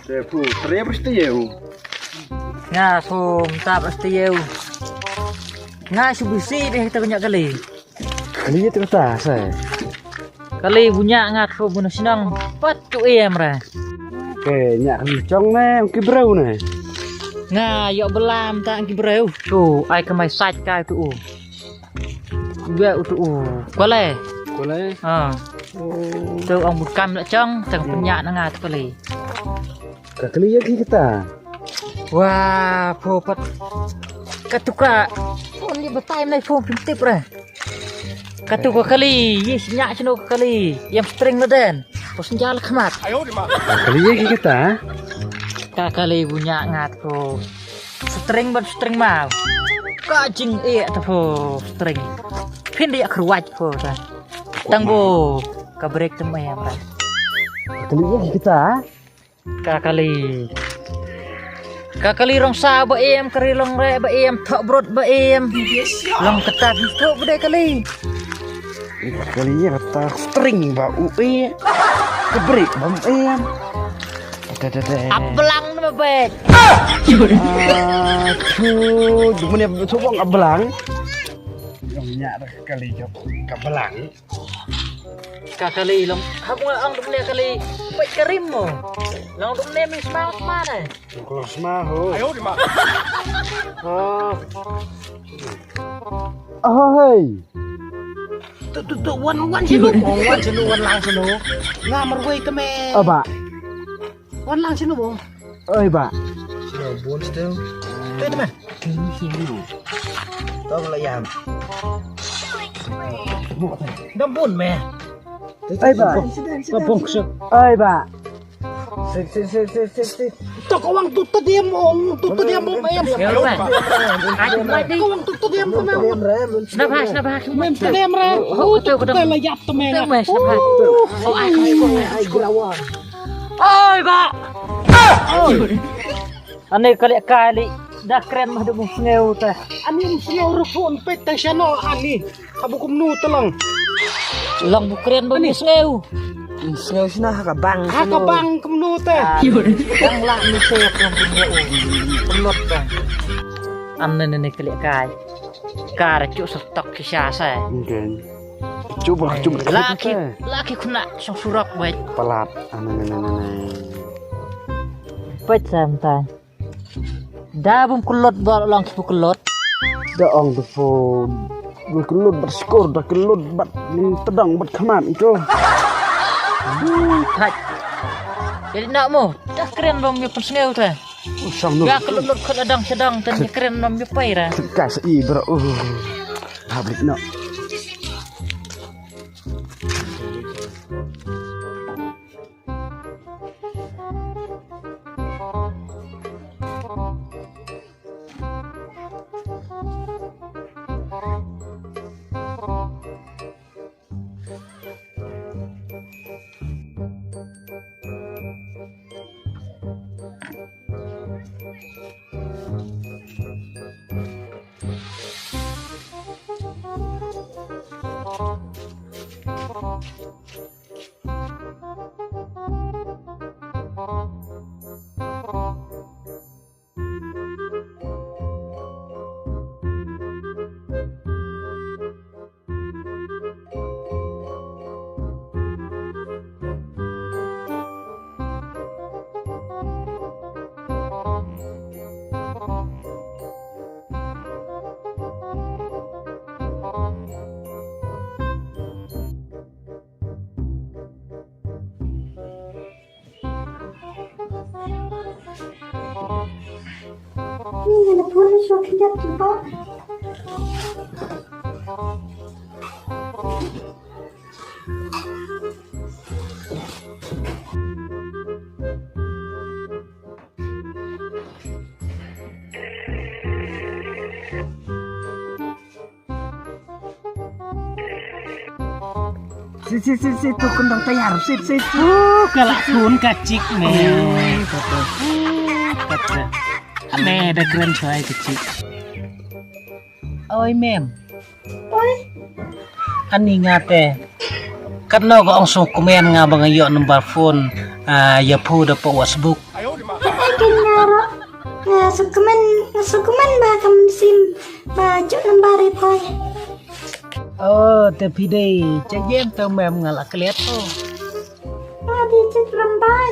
Tepu, teriak pasti ya. Nga som tap astiyeu. Nga subisi deh kita banyak kali. Kali itu kata saya. Kali punya ngat so bunuh senang patu ra. Oke, nyak kencong nih, kibrau nih. Nga yok belam tak kibreu. Tu ai kemai saj kai tu. Gua tu. Boleh. Boleh. Ha. Tu ông một cam lại chong tầng punya nga tu kali. Kali ya kita. Wah, popat katuka. Oh ni betai nai phone primitif ra. Katuka kali, yes nyak chno kali. Yang string laden. Pos njal khmat. Kali ya kita. Ka kali punya ngat ko. String ban string mau. Ka jing tu po string. Pin dia kruwaj po ta. Tangbo ka break tu mai amra. Kali ya kita. Ka kali. Kakali rong sa ba em kari long re ba em thok brot ba em long ketat thok bede kali Kali ya kata string ba UE. Kebrik bam em. ablang na bek Cuma ni coba ablang. Yang nyak kali jok kabelang. kakali long aku ang dum le kali bek karim mo long dum ne mi smart mana Kalau semaho. Ayo di mak. Hey. tu wan sinu wan sinu wan lang sinu ngamar wei ke me Ba. wan lang sinu bo Oi ba. bon still tu mana sinu tao la yam dam bon me Oi ba. ba bong sek Oi ba. Si. to ko wang tutto diam om em ayo ba ayo ba di ko wang tutto diam om snabha mem tadem ra ho to ko la yap to me snabha oh ai ko ai grawan oi ba ane kali dah keren mah dum ngeu ta Ani siyo rupon pet ta siya no ani. Abukum nu talang. long bu keren ba ngeu Siyo sina hakabang. Hakabang kumnu ta. yang la ni se ko ngeu pelot ta anne ne kali kai kar cu stok kisah sa Mungkin. Coba laki kuna sang surak baik pelat. baik sampai dah bum kulot ba lang kipu kulot Daong tu phone. Berkelut berskor dah kelut bat ni tedang bat khamat itu. Hai. Jadi nak mo, dah keren bang mi persngeu ta. Usang nu. Ya kelulur keladang sedang dan keren bang mi paira. Kas i bro. Habis no. Ni na pun so kita tiba. Si tu kentang tayar. Si. Kalak kun kacik me. Kata. Me dah keren saya kecil. Oi mem. Oi. Ani ngate. Kan no ko ang so komen nga bang yo number phone ya pu da po Facebook. Sukuman ba kam sim ba cuk lembar poi. แต่พี่ได้จะเยี่ยมเติมแมมงาละเกลียดโอ้ Di cuk lembai.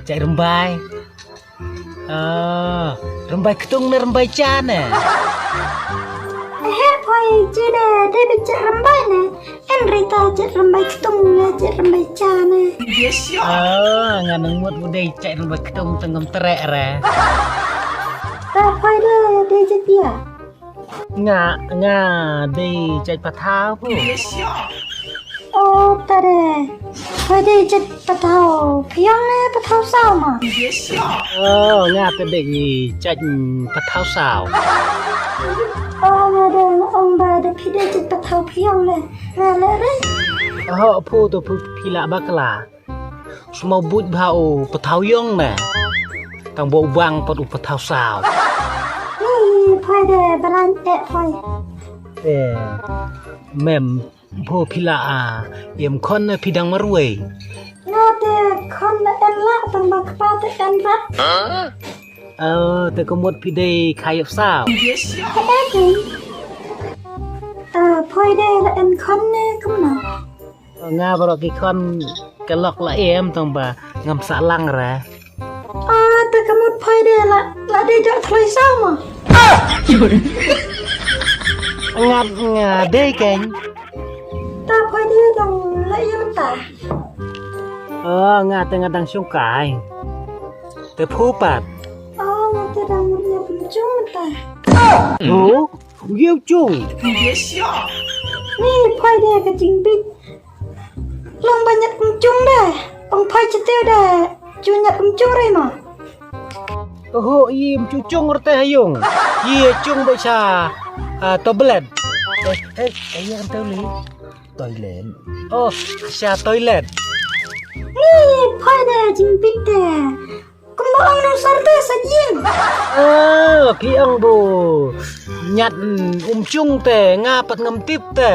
ใจรำบายรำบายกตุ้งนะรำบายจานน่ะ Poi cuk de bi cuk lembai ne. En rita cuk lembai ketung ne cuk lembai cha ne. งานนึงหมดบ่ได้ใจรำบายกตุ้งตั้งกำแตะแร่ Ta poi de cuk dia. งาได้ใจปะเท้าผู้ Oh ta de. Poi de cuk patau. Piang ne patau sao ma. งาแต่เด็กใจปะเท้าสาว Ada ông bà de pi de cuk patau piang ne. Na le re. ผู้ตัวผู้พิละบักลาสมบุญพาโอปะเท้ายองน่ะต้องบ่วังปะอุปะเท้าสาว Ni poi de balan poi. แม่มผู้พิละเยี่ยมคนน่ะพี่ดังมารวย Ngate kon en la tang ba kpa te en rat. แต่ก็หมดพี่ได้ขายสาว Eki. Poi de la en kon ne kum na. งาบรอกิคอนกะลอกละเอมต้องบ่างำสะลังแร Te kamut poi de la de jak thlai sao ma. งาได้แกง Ta poi de dang la yam ta. งาแต่งาดังช่วงกายแต่ผู้ปัด Ngate dang ya pum ta. โอ้เยี่ยวจุ้ง Ni poi de ka jing big. Long banyak cung de. Ong poi chetiu de. Chunya cung rai ma. โอ้โหยิมจุจุงรถหยงยี่จุงไปชาตัวเบลดเฮ้ยยังเตาลีตัวเล่นโอ้ชาตัวเล่น Ni poi de jing big de. Kum ba ong no sar de sa jing. พี่อังบูหยัดจุงแต่งาปัดงำติบแต่